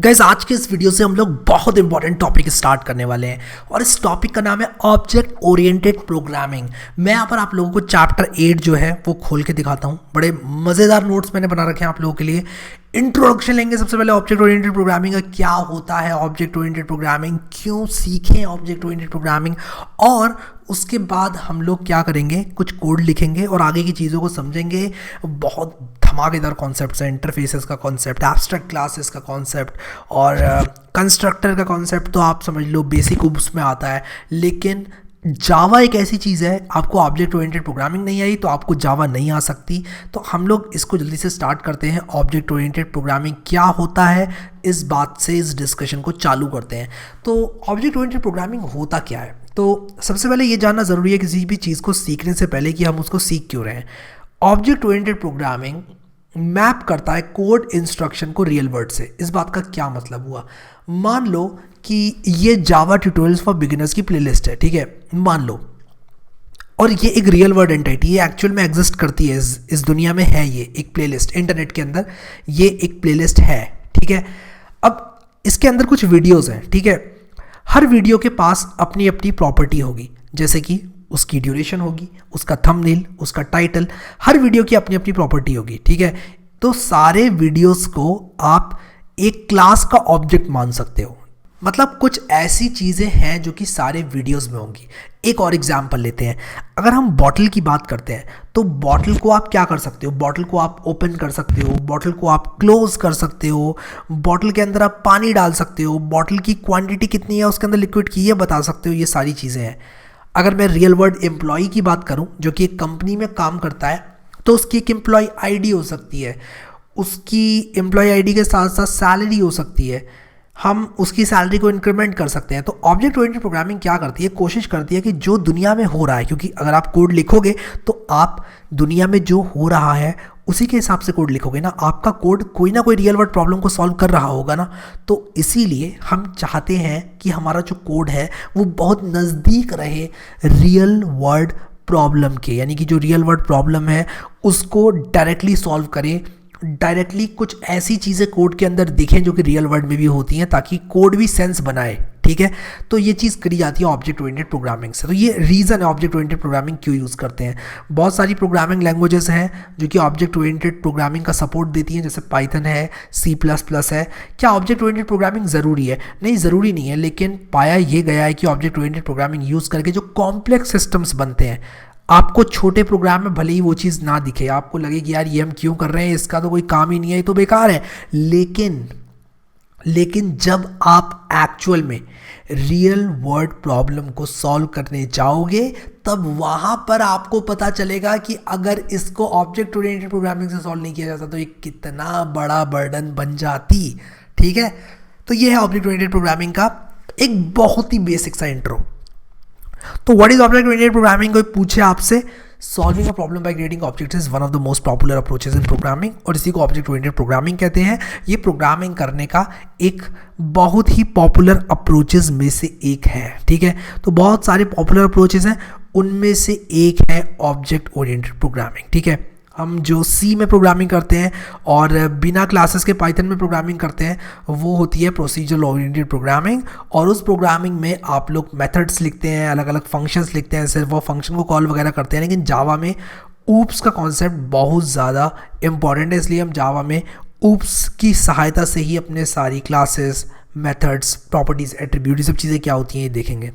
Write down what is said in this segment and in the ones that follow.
Guys आज के इस वीडियो से हम लोग बहुत इंपॉर्टेंट टॉपिक स्टार्ट करने वाले हैं और इस टॉपिक का नाम है ऑब्जेक्ट ओरिएंटेड प्रोग्रामिंग। मैं यहाँ पर आप लोगों को चैप्टर 8 जो है वो खोल के दिखाता हूँ। बड़े मज़ेदार नोट्स मैंने बना रखे हैं आप लोगों के लिए। इंट्रोडक्शन लेंगे सबसे पहले ऑब्जेक्ट ओरिएंटेड प्रोग्रामिंग का क्या होता है, ऑब्जेक्ट ओरिएंटेड प्रोग्रामिंग क्यों सीखें ऑब्जेक्ट ओरिएंटेड प्रोग्रामिंग, और उसके बाद हम लोग क्या करेंगे, कुछ कोड लिखेंगे और आगे की चीज़ों को समझेंगे। बहुत धमाकेदार कॉन्सेप्ट है, इंटरफेसेस का कॉन्सेप्ट, एब्स्ट्रैक्ट क्लासेस का कॉन्सेप्ट और कंस्ट्रक्टर का कॉन्सेप्ट तो आप समझ लो बेसिक उसमें आता है। लेकिन जावा एक ऐसी चीज़ है, आपको ऑब्जेक्ट ओरिएंटेड प्रोग्रामिंग नहीं आई तो आपको जावा नहीं आ सकती। तो हम लोग इसको जल्दी से स्टार्ट करते हैं। ऑब्जेक्ट ओरिएंटेड प्रोग्रामिंग क्या होता है, इस बात से इस डिस्कशन को चालू करते हैं। तो ऑब्जेक्ट ओरिएंटेड प्रोग्रामिंग होता क्या है, तो सबसे पहले ये जानना ज़रूरी है किसी भी चीज़ को सीखने से पहले कि हम उसको सीख क्यों रहे हैं। ऑब्जेक्ट ओरिएंटेड प्रोग्रामिंग मैप करता है कोड इंस्ट्रक्शन को रियल वर्ल्ड से। इस बात का क्या मतलब हुआ, मान लो कि ये जावा ट्यूटोरियल्स फॉर बिगिनर्स की प्लेलिस्ट है, ठीक है, मान लो, और ये एक रियल वर्ल्ड एंटिटी है, एक्चुअल में एग्जिस्ट करती है, इस दुनिया में है ये एक प्लेलिस्ट, इंटरनेट के अंदर ये एक प्लेलिस्ट है, ठीक है। अब इसके अंदर कुछ वीडियोस हैं, ठीक है, हर वीडियो के पास अपनी अपनी प्रॉपर्टी होगी, जैसे कि उसकी ड्यूरेशन होगी, उसका थंबनेल, उसका टाइटल, हर वीडियो की अपनी अपनी प्रॉपर्टी होगी, ठीक है। तो सारे वीडियोस को आप एक क्लास का ऑब्जेक्ट मान सकते हो, मतलब कुछ ऐसी चीज़ें हैं जो कि सारे वीडियोस में होंगी। एक और एग्जांपल लेते हैं, अगर हम बॉटल की बात करते हैं तो बॉटल को आप क्या कर सकते हो, बॉटल को आप ओपन कर सकते हो, बॉटल को आप क्लोज कर सकते हो, बॉटल के अंदर आप पानी डाल सकते हो, बॉटल की क्वांटिटी कितनी है उसके अंदर लिक्विड की ये बता सकते हो, ये सारी चीज़ें हैं। अगर मैं रियल वर्ल्ड एम्प्लॉय की बात करूं जो कि एक कंपनी में काम करता है, तो उसकी एक एम्प्लॉय आईडी हो सकती है, उसकी एम्प्लॉय आईडी के साथ साथ सैलरी हो सकती है, हम उसकी सैलरी को इंक्रीमेंट कर सकते हैं। तो ऑब्जेक्ट ओरिएंटेड प्रोग्रामिंग क्या करती है, कोशिश करती है कि जो दुनिया में हो रहा है, क्योंकि अगर आप कोड लिखोगे तो आप दुनिया में जो हो रहा है उसी के हिसाब से कोड लिखोगे ना, आपका कोड कोई ना कोई रियल वर्ल्ड प्रॉब्लम को सॉल्व कर रहा होगा ना। तो इसीलिए हम चाहते हैं कि हमारा जो कोड है वो बहुत नज़दीक रहे रियल वर्ल्ड प्रॉब्लम के, यानी कि जो रियल वर्ल्ड प्रॉब्लम है उसको डायरेक्टली सॉल्व करें, डायरेक्टली कुछ ऐसी चीज़ें कोड के अंदर दिखें जो कि रियल वर्ल्ड में भी होती हैं, ताकि कोड भी सेंस बनाए, ठीक है। तो ये चीज़ करी जाती है ऑब्जेक्ट ओरिएंटेड प्रोग्रामिंग से। तो ये रीज़न है ऑब्जेक्ट ओरिएंटेड प्रोग्रामिंग क्यों यूज़ करते हैं। बहुत सारी प्रोग्रामिंग लैंग्वेजेस हैं जो कि ऑब्जेक्ट ओरिएंटेड प्रोग्रामिंग का सपोर्ट देती हैं, जैसे पाइथन है, C++ है। क्या ऑब्जेक्ट ओरिएंटेड प्रोग्रामिंग ज़रूरी है? नहीं, ज़रूरी नहीं है, लेकिन पाया ये गया है कि ऑब्जेक्ट ओरिएंटेड प्रोग्रामिंग यूज़ करके जो कॉम्प्लेक्स सिस्टम्स बनते हैं, आपको छोटे प्रोग्राम में भले ही वो चीज़ ना दिखे, आपको लगे कि यार ये हम क्यों कर रहे हैं, इसका तो कोई काम ही नहीं है, ये तो बेकार है, लेकिन जब आप एक्चुअल में रियल वर्ल्ड प्रॉब्लम को सॉल्व करने जाओगे तब वहाँ पर आपको पता चलेगा कि अगर इसको ऑब्जेक्ट ओरिएंटेड प्रोग्रामिंग से सॉल्व नहीं किया जाता तो ये कितना बड़ा बर्डन बन जाती, ठीक है। तो ये है ऑब्जेक्ट ओरिएंटेड प्रोग्रामिंग का एक बहुत ही बेसिक सा इंट्रो। तो what is object oriented programming, कोई पूछे आपसे, solving a problem by creating objects is one of the most popular approaches in programming, और इसी को ऑब्जेक्ट ओरिएंटेड प्रोग्रामिंग कहते हैं। ये प्रोग्रामिंग करने का एक बहुत ही पॉपुलर अप्रोचेस में से एक है, ठीक है। तो बहुत सारे पॉपुलर अप्रोचेस हैं, उनमें से एक है ऑब्जेक्ट ओरिएंटेड प्रोग्रामिंग, ठीक है। हम जो C में प्रोग्रामिंग करते हैं और बिना क्लासेस के पाइथन में प्रोग्रामिंग करते हैं वो होती है प्रोसीजरल ओरिएंटेड प्रोग्रामिंग, और उस प्रोग्रामिंग में आप लोग मेथड्स लिखते हैं, अलग अलग फंक्शंस लिखते हैं, सिर्फ वो फंक्शन को कॉल वगैरह करते हैं। लेकिन जावा में ऊप्स का कॉन्सेप्ट बहुत ज़्यादा इंपॉर्टेंट है, इसलिए हम जावा में ऊप्स की सहायता से ही अपने सारी क्लासेस, मेथड्स, प्रॉपर्टीज़, एट्रीब्यूट, ये सब चीज़ें क्या होती हैं ये देखेंगे।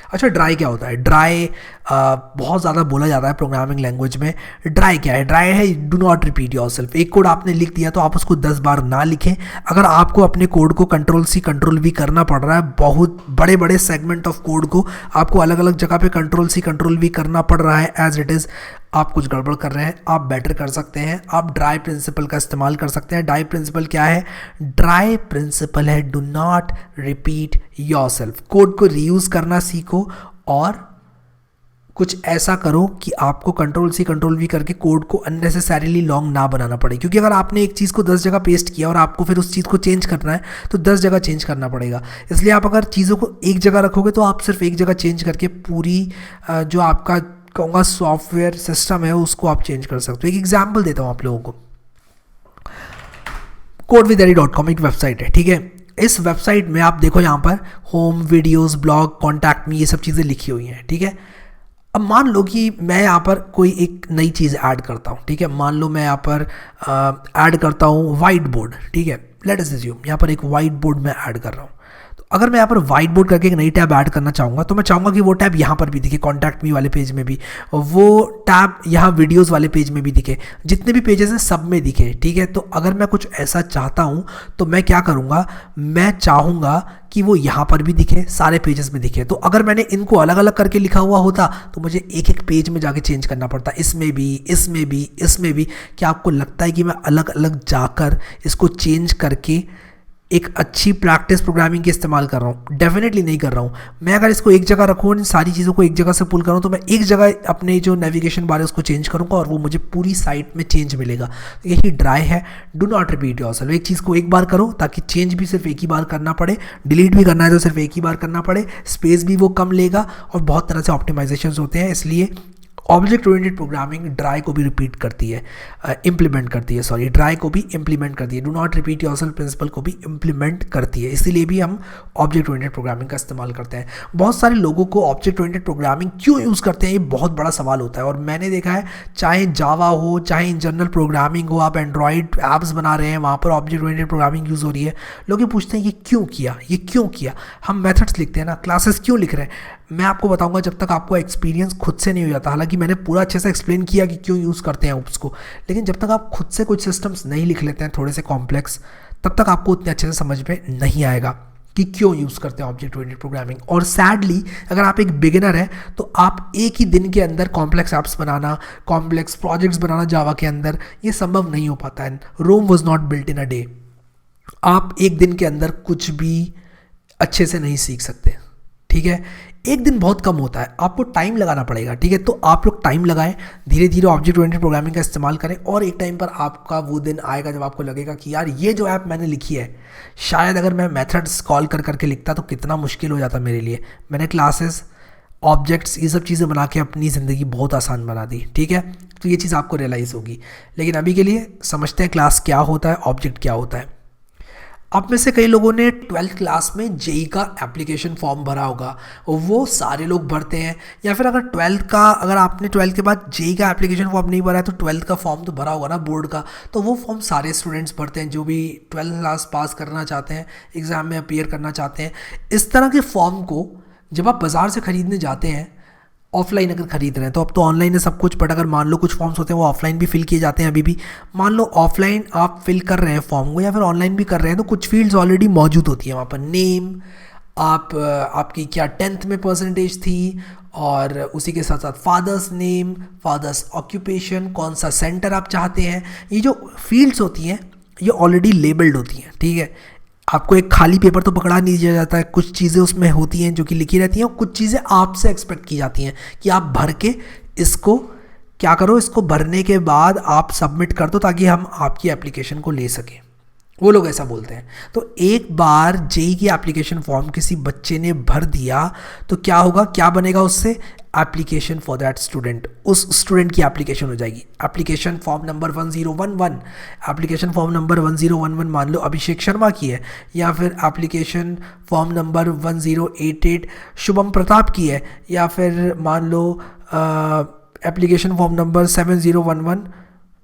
अच्छा, ड्राई क्या होता है? ड्राई बहुत ज़्यादा बोला जाता है प्रोग्रामिंग लैंग्वेज में। ड्राई क्या है? ड्राई है डू नॉट रिपीट योरसेल्फ। एक कोड आपने लिख दिया तो आप उसको 10 बार ना लिखें। अगर आपको अपने कोड को Ctrl+C Ctrl+V करना पड़ रहा है, बहुत बड़े बड़े सेगमेंट ऑफ कोड को आपको अलग अलग जगह पे Ctrl+C Ctrl+V करना पड़ रहा है एज इट इज़, आप कुछ गड़बड़ कर रहे हैं, आप बेटर कर सकते हैं, आप ड्राई प्रिंसिपल का इस्तेमाल कर सकते हैं। ड्राई प्रिंसिपल क्या है? ड्राई प्रिंसिपल है do not repeat yourself. Code को रीयूज़ करना सीखो और कुछ ऐसा करो कि आपको Ctrl+C Ctrl+V करके कोड को अननेसेसरीली लॉन्ग ना बनाना पड़े, क्योंकि अगर आपने एक चीज़ को 10 जगह पेस्ट किया और आपको फिर उस चीज़ को चेंज करना है तो 10 जगह चेंज करना पड़ेगा। इसलिए आप अगर चीज़ों को एक जगह रखोगे तो आप सिर्फ एक जगह चेंज करके पूरी जो आपका कहूँगा सॉफ्टवेयर सिस्टम है उसको आप चेंज कर सकते हो। एक एग्जाम्पल देता हूँ आप लोगों को। codewitheri.com एक वेबसाइट है, ठीक है। इस वेबसाइट में आप देखो यहाँ पर home, videos, blog, contact me, ये सब चीज़ें लिखी हुई हैं, ठीक है। अब मान लो कि मैं यहाँ पर कोई एक नई चीज़ ऐड करता हूँ, ठीक है। मान लो मैं यहाँ पर ऐड करता हूँ वाइट बोर्ड, ठीक है। लेट अस अज्यूम यहाँ पर एक वाइट बोर्ड मैं ऐड कर रहा हूँ। तो अगर मैं यहाँ पर वाइट बोर्ड करके एक नई टैब ऐड करना चाहूँगा तो मैं चाहूँगा कि वो टैब यहाँ पर भी दिखे, कॉन्टैक्ट मी वाले पेज में भी, वो टैब यहाँ वीडियोस वाले पेज में भी दिखे, जितने भी पेजेस हैं सब में दिखे, ठीक है। तो अगर मैं कुछ ऐसा चाहता हूँ तो मैं क्या करूँगा, मैं चाहूँगा कि वो यहाँ पर भी दिखे, सारे पेजेस में दिखे। तो अगर मैंने इनको अलग अलग करके लिखा हुआ होता तो मुझे एक एक पेज में जाके चेंज करना पड़ता, इसमें भी, इसमें भी, इसमें भी। क्या आपको लगता है कि मैं अलग अलग जाकर इसको चेंज करके एक अच्छी प्रैक्टिस प्रोग्रामिंग की इस्तेमाल कर रहा हूँ? डेफिनेटली नहीं कर रहा हूँ। मैं अगर इसको एक जगह रखूँ, इन सारी चीज़ों को एक जगह से पुल करूँ, तो मैं एक जगह अपने जो नेविगेशन बार है उसको चेंज करूँगा और वो मुझे पूरी साइट में चेंज मिलेगा। तो यही ड्राई है, डू नॉट रिपीट योरसेल्फ। एक चीज़ को एक बार करो ताकि चेंज भी सिर्फ एक ही बार करना पड़े, डिलीट भी करना है तो सिर्फ एक ही बार करना पड़े, स्पेस भी वो कम लेगा और बहुत तरह से ऑप्टिमाइजेशन होते हैं। इसलिए ऑब्जेक्ट ओरिएंटेड प्रोग्रामिंग ड्राई को भी रिपीट करती है, इम्प्लीमेंट करती है, सॉरी, ड्राई को भी इम्प्लीमेंट करती है, do not repeat yourself principle को भी इम्प्लीमेंट करती है। इसीलिए भी हम ऑब्जेक्ट ओरिएंटेड प्रोग्रामिंग का इस्तेमाल करते हैं। बहुत सारे लोगों को ऑब्जेक्ट ओरिएंटेड प्रोग्रामिंग क्यों यूज़ करते हैं, ये बहुत बड़ा सवाल होता है। और मैंने देखा है, चाहे जावा हो, चाहे इन जनरल प्रोग्रामिंग हो, आप एंड्रॉइड ऐप्स बना रहे हैं, वहाँ पर ऑब्जेक्ट ओरिएंटेड प्रोग्रामिंग यूज़ हो रही है। लोग ये पूछते हैं ये क्यों किया, ये क्यों किया। हम मेथड्स लिखते हैं ना, क्लासेस क्यों लिख रहे हैं। मैं आपको बताऊंगा जब तक आपको एक्सपीरियंस खुद से नहीं हो जाता। हालांकि मैंने पूरा अच्छे से एक्सप्लेन किया कि क्यों यूज़ करते हैं उसको, लेकिन जब तक आप खुद से कुछ सिस्टम्स नहीं लिख लेते हैं थोड़े से कॉम्प्लेक्स, तब तक आपको उतने अच्छे से समझ में नहीं आएगा कि क्यों यूज़ करते हैं ऑब्जेक्ट ओरिएंटेड प्रोग्रामिंग। और सैडली अगर आप एक बिगिनर हैं तो आप एक ही दिन के अंदर कॉम्प्लेक्स ऐप्स बनाना, कॉम्प्लेक्स प्रोजेक्ट्स बनाना जावा के अंदर, ये संभव नहीं हो पाता है। Rome was not built in a day. आप एक दिन के अंदर कुछ भी अच्छे से नहीं सीख सकते, ठीक है। एक दिन बहुत कम होता है, आपको टाइम लगाना पड़ेगा, ठीक है। तो आप लोग टाइम लगाएं, धीरे धीरे ऑब्जेक्ट ओरिएंटेड प्रोग्रामिंग का इस्तेमाल करें और एक टाइम पर आपका वो दिन आएगा जब आपको लगेगा कि यार ये जो ऐप मैंने लिखी है, शायद अगर मैं मेथड्स कॉल कर करके लिखता तो कितना मुश्किल हो जाता मेरे लिए। मैंने क्लासेस, ऑब्जेक्ट्स, ये सब चीज़ें बना के अपनी ज़िंदगी बहुत आसान बना दी, ठीक है। तो ये चीज़ आपको रियलाइज़ होगी। लेकिन अभी के लिए समझते हैं क्लास क्या होता है, ऑब्जेक्ट क्या होता है। आप में से कई लोगों ने 12th क्लास में जेई का एप्लीकेशन फॉर्म भरा होगा, वो सारे लोग भरते हैं। या फिर अगर आपने 12th के बाद जेई का एप्लीकेशन फॉर्म नहीं भरा है तो 12th का फॉर्म तो भरा होगा ना बोर्ड का, तो वो फॉर्म सारे स्टूडेंट्स भरते हैं जो भी 12th क्लास पास करना चाहते हैं, एग्ज़ाम में अपीयर करना चाहते हैं। इस तरह के फॉर्म को जब आप बाज़ार से ख़रीदने जाते हैं, ऑफलाइन अगर खरीद रहे हैं तो अब तो ऑनलाइन है सब कुछ, बट अगर मान लो कुछ फॉर्म्स होते हैं वो ऑफलाइन भी फिल किए जाते हैं अभी भी। मान लो ऑफलाइन आप फिल कर रहे हैं फॉर्म को या फिर ऑनलाइन भी कर रहे हैं, तो कुछ फील्ड्स ऑलरेडी मौजूद होती हैं वहाँ पर। नेम, आपकी क्या 10th में परसेंटेज थी, और उसी के साथ साथ फादर्स नेम, फादर्स ऑक्यूपेशन, कौन सा सेंटर आप चाहते हैं। ये जो फील्ड्स होती हैं ये ऑलरेडी लेबल्ड होती हैं, ठीक है। आपको एक खाली पेपर तो पकड़ा नहीं दिया जाता है, कुछ चीज़ें उसमें होती हैं जो कि लिखी रहती हैं और कुछ चीज़ें आपसे एक्सपेक्ट की जाती हैं कि आप भर के इसको क्या करो, इसको भरने के बाद आप सबमिट कर दो ताकि हम आपकी एप्लीकेशन को ले सकें। वो लोग ऐसा बोलते हैं। तो एक बार जेई की एप्लीकेशन फॉर्म किसी बच्चे ने भर दिया तो क्या होगा, क्या बनेगा उससे, एप्लीकेशन फॉर दैट स्टूडेंट, उस स्टूडेंट की एप्लीकेशन हो जाएगी। Application form number 1011, application form number 1011 मान लो अभिषेक शर्मा की है, या फिर application form number 1088 Shubham Pratap की है, या फिर मान लो application form number 7011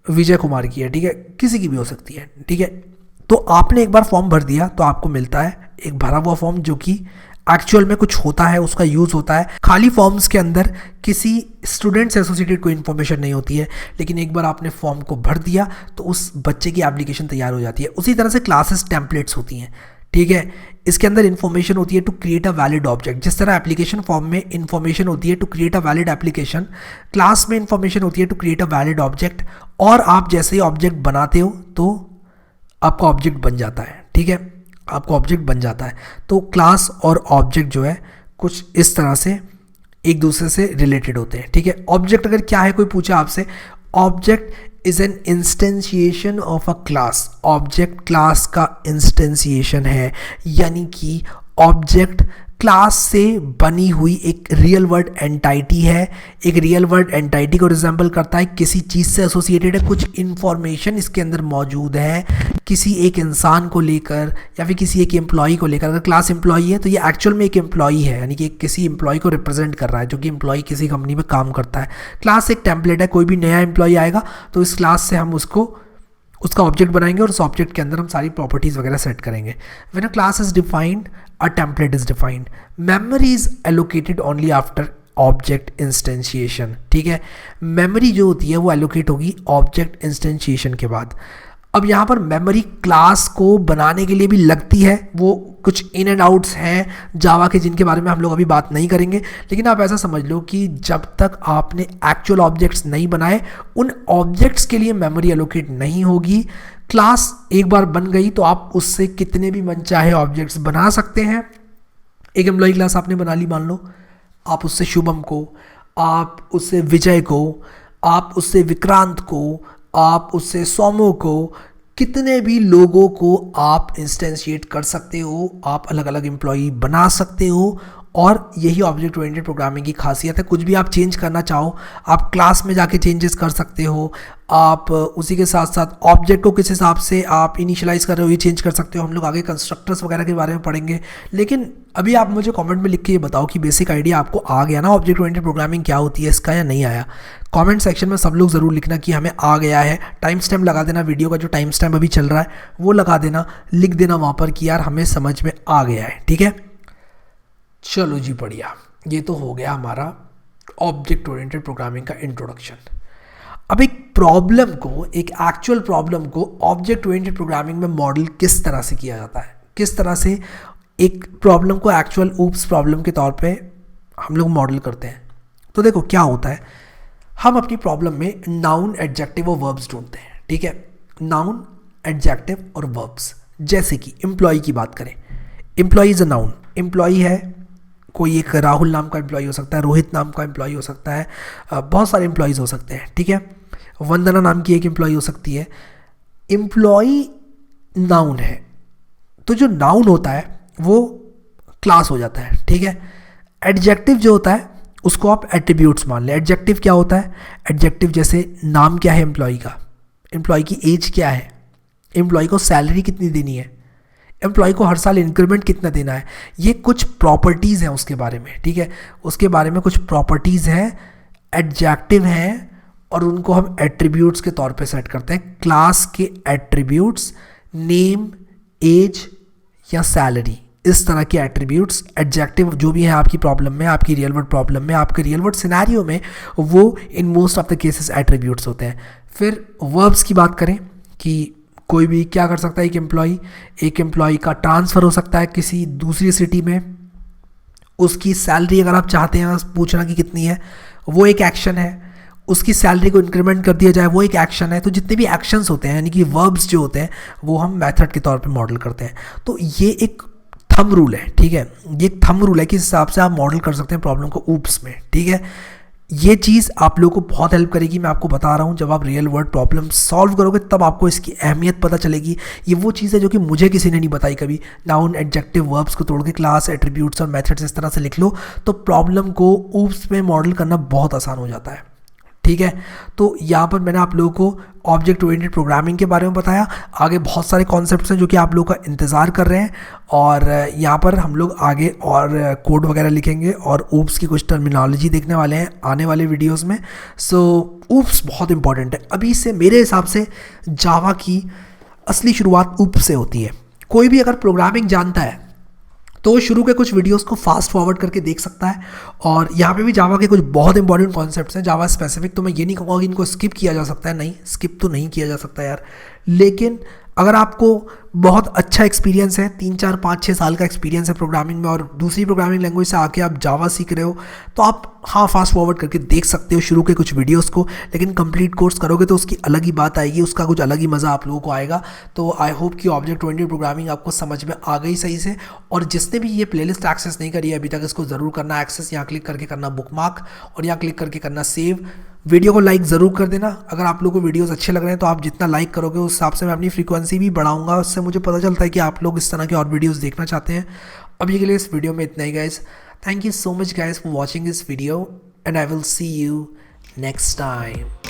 Vijay Kumar की है, ठीक है। किसी की भी हो सकती है, ठीक है। तो आपने एक बार फॉर्म भर दिया तो आपको मिलता है एक भरा हुआ फॉर्म जो कि एक्चुअल में कुछ होता है, उसका यूज़ होता है। खाली फॉर्म्स के अंदर किसी स्टूडेंट से एसोसिएटेड कोई इन्फॉर्मेशन नहीं होती है, लेकिन एक बार आपने फॉर्म को भर दिया तो उस बच्चे की एप्लीकेशन तैयार हो जाती है। उसी तरह से क्लासेस टेम्पलेट्स होती हैं, ठीक है। इसके अंदर इन्फॉर्मेशन होती है to create a valid object. जिस तरह एप्लीकेशन फॉर्म में इन्फॉर्मेशन होती है to create a valid application, class में इन्फॉर्मेशन होती है to create a valid object. और आप जैसे ही ऑब्जेक्ट बनाते हो तो आपका ऑब्जेक्ट बन जाता है, ठीक है, आपका ऑब्जेक्ट बन जाता है। तो क्लास और ऑब्जेक्ट जो है कुछ इस तरह से एक दूसरे से रिलेटेड होते हैं, ठीक है। ऑब्जेक्ट अगर क्या है, कोई पूछा आपसे, object is an instantiation of a class. Object class का इंस्टेंशिएशन है, यानी कि ऑब्जेक्ट क्लास से बनी हुई एक रियल वर्ड एंटाइटी है। एक रियल वर्ड एंटाइटी को रिजेंबल करता है, किसी चीज़ से एसोसिएटेड है, कुछ इन्फॉर्मेशन इसके अंदर मौजूद है किसी एक इंसान को लेकर या फिर किसी एक एम्प्लॉई को लेकर। अगर क्लास एम्प्लॉई है तो ये एक्चुअल में एक एम्प्लॉई है, यानी कि किसी एम्प्लॉई को रिप्रेजेंट कर रहा है जो कि एम्प्लॉई किसी कंपनी में काम करता है। क्लास एक टेम्पलेट है, कोई भी नया एम्प्लॉई आएगा तो इस क्लास से हम उसका ऑब्जेक्ट बनाएंगे और उस ऑब्जेक्ट के अंदर हम सारी प्रॉपर्टीज़ वगैरह सेट करेंगे। When a class is defined a template is defined. Memory is allocated only after object instantiation. ठीक है, मेमोरी जो होती है वो एलोकेट होगी ऑब्जेक्ट इंस्टेंशिएशन के बाद। अब यहाँ पर मेमोरी क्लास को बनाने के लिए भी लगती है, वो कुछ इन एंड आउट्स हैं जावा के जिनके बारे में हम लोग अभी बात नहीं करेंगे, लेकिन आप ऐसा समझ लो कि जब तक आपने एक्चुअल ऑब्जेक्ट्स नहीं बनाए उन ऑब्जेक्ट्स के लिए मेमोरी एलोकेट नहीं होगी। क्लास एक बार बन गई तो आप उससे कितने भी मनचाहे ऑब्जेक्ट्स बना सकते हैं। एक एम्प्लॉय क्लास आपने बना ली, मान लो आप उससे शुभम को, आप उससे विजय को, आप उससे विक्रांत को, आप उससे सोमो को, कितने भी लोगों को आप इंस्टेंशिएट कर सकते हो, आप अलग अलग एम्प्लॉई बना सकते हो। और यही ऑब्जेक्ट ओरिएंटेड प्रोग्रामिंग की खासियत है। कुछ भी आप चेंज करना चाहो आप क्लास में जाके चेंजेस कर सकते हो। आप उसी के साथ साथ ऑब्जेक्ट को किस हिसाब से आप इनिशियलाइज कर रहे हो ये चेंज कर सकते हो। हम लोग आगे कंस्ट्रक्टर्स वगैरह के बारे में पढ़ेंगे, लेकिन अभी आप मुझे कमेंट में लिख के ये बताओ कि बेसिक आइडिया आपको आ गया ना ऑब्जेक्ट ओरिएंटेड प्रोग्रामिंग क्या होती है इसका, या नहीं आया। कमेंट सेक्शन में सब लोग ज़रूर लिखना कि हमें आ गया है। टाइम स्टैम्प लगा देना, वीडियो का जो टाइम स्टैम्प अभी चल रहा है वो लगा देना, लिख देना वहाँ पर कि यार हमें समझ में आ गया है। ठीक है, चलो जी बढ़िया, ये तो हो गया हमारा ऑब्जेक्ट ओरिएंटेड प्रोग्रामिंग का इंट्रोडक्शन। अब एक प्रॉब्लम को, एक एक्चुअल प्रॉब्लम को ऑब्जेक्ट ओरिएंटेड प्रोग्रामिंग में मॉडल किस तरह से किया जाता है, किस तरह से एक प्रॉब्लम को एक्चुअल ऊप्स प्रॉब्लम के तौर पे हम लोग मॉडल करते हैं। तो देखो क्या होता है, हम अपनी प्रॉब्लम में नाउन, एडजेक्टिव और वर्ब्स ढूंढते हैं। ठीक है, नाउन, एडजेक्टिव और वर्ब्स। जैसे कि एम्प्लॉय की बात करें, employee is a noun. Employee है कोई एक राहुल नाम का एम्प्लॉय हो सकता है, रोहित नाम का एम्प्लॉय हो सकता है, बहुत सारे एम्प्लॉयज़ हो सकते हैं। ठीक है, वंदना नाम की एक एम्प्लॉय हो सकती है। एम्प्लॉय नाउन है, तो जो नाउन होता है वो क्लास हो जाता है। ठीक है, एडजेक्टिव जो होता है उसको आप एट्रीब्यूट्स मान लें। एडजेक्टिव क्या होता है, एडजेक्टिव जैसे नाम क्या है एम्प्लॉय का, एम्प्लॉय की एज क्या है, एम्प्लॉय को सैलरी कितनी देनी है, एम्प्लॉय को हर साल इंक्रीमेंट कितना देना है, ये कुछ प्रॉपर्टीज़ हैं उसके बारे में। ठीक है, उसके बारे में कुछ प्रॉपर्टीज़ हैं, एडजेक्टिव हैं, और उनको हम एट्रीब्यूट्स के तौर पे सेट करते हैं। क्लास के एट्रीब्यूट्स, नेम, एज या सैलरी, इस तरह के एट्रीब्यूट्स, एडजेक्टिव जो भी है आपकी प्रॉब्लम में, आपकी रियल वर्ल्ड प्रॉब्लम में, आपके रियल वर्ल्ड सिनेरियो में, वो in most of the cases attributes होते हैं। फिर वर्ब्स की बात करें कि कोई भी क्या कर सकता है, एक एम्प्लॉय का ट्रांसफ़र हो सकता है किसी दूसरी सिटी में, उसकी सैलरी अगर आप चाहते हैं पूछना कि कितनी है, वो एक एक्शन है। उसकी सैलरी को इंक्रीमेंट कर दिया जाए, वो एक एक्शन है। तो जितने भी एक्शंस होते हैं यानी कि वर्ब्स जो होते हैं वो हम मेथड के तौर पे मॉडल करते हैं। तो ये एक थंब रूल है। ठीक है, ये एक थंब रूल है कि इस हिसाब से आप मॉडल कर सकते हैं प्रॉब्लम को ऊप्स में। ठीक है, ये चीज़ आप लोगों को बहुत हेल्प करेगी, मैं आपको बता रहा हूँ। जब आप रियल वर्ल्ड प्रॉब्लम सॉल्व करोगे तब आपको इसकी अहमियत पता चलेगी। ये वो चीज़ है जो कि मुझे किसी ने नहीं बताई कभी। नाउन, एडजेक्टिव, वर्ब्स को तोड़ के क्लास, एट्रीब्यूट्स और मेथड्स इस तरह से लिख लो तो प्रॉब्लम को ऊप्स में मॉडल करना बहुत आसान हो जाता है। ठीक है, तो यहाँ पर मैंने आप लोगों को ऑब्जेक्ट ओरिएंटेड प्रोग्रामिंग के बारे में बताया। आगे बहुत सारे कॉन्सेप्ट्स हैं जो कि आप लोगों का इंतज़ार कर रहे हैं, और यहाँ पर हम लोग आगे और कोड वगैरह लिखेंगे और ऊप्स की कुछ टर्मिनोलॉजी देखने वाले हैं आने वाले वीडियोस में। सो ऊप्स बहुत इंपॉर्टेंट है। अभी से मेरे हिसाब से जावा की असली शुरुआत ऊप्स से होती है। कोई भी अगर प्रोग्रामिंग जानता है तो शुरू के कुछ वीडियोस को फास्ट फॉरवर्ड करके देख सकता है, और यहाँ पे भी जावा के कुछ बहुत इंपॉर्टेंट कॉन्सेप्ट्स हैं जावा स्पेसिफिक। तो मैं ये नहीं कहूँगा कि इनको स्किप किया जा सकता है, नहीं स्किप तो नहीं किया जा सकता यार, लेकिन अगर आपको बहुत अच्छा एक्सपीरियंस है, 3, 4, 5, 6 साल का एक्सपीरियंस है प्रोग्रामिंग में, और दूसरी प्रोग्रामिंग लैंग्वेज से आके आप जावा सीख रहे हो, तो आप हाँ फास्ट फॉरवर्ड करके देख सकते हो शुरू के कुछ वीडियोस को। लेकिन कंप्लीट कोर्स करोगे तो उसकी अलग ही बात आएगी, उसका कुछ अलग ही मज़ा आप लोगों को आएगा। तो आई होप कि ऑब्जेक्ट ओरिएंटेड प्रोग्रामिंग आपको समझ में आ गई सही से। और जिसने भी ये प्लेलिस्ट एक्सेस नहीं करी है अभी तक, इसको ज़रूर करना एक्सेस। यहाँ क्लिक करके करना बुकमार्क, और यहाँ क्लिक करके करना सेव। वीडियो को लाइक ज़रूर कर देना। अगर आप लोगों को वीडियोस अच्छे लग रहे हैं तो आप जितना लाइक करोगे उस हिसाब से मैं अपनी फ्रीक्वेंसी भी बढ़ाऊंगा, उससे मुझे पता चलता है कि आप लोग इस तरह के और वीडियोस देखना चाहते हैं। अभी के लिए इस वीडियो में इतना ही guys. Thank you so much guys for watching this video and I will see you next time.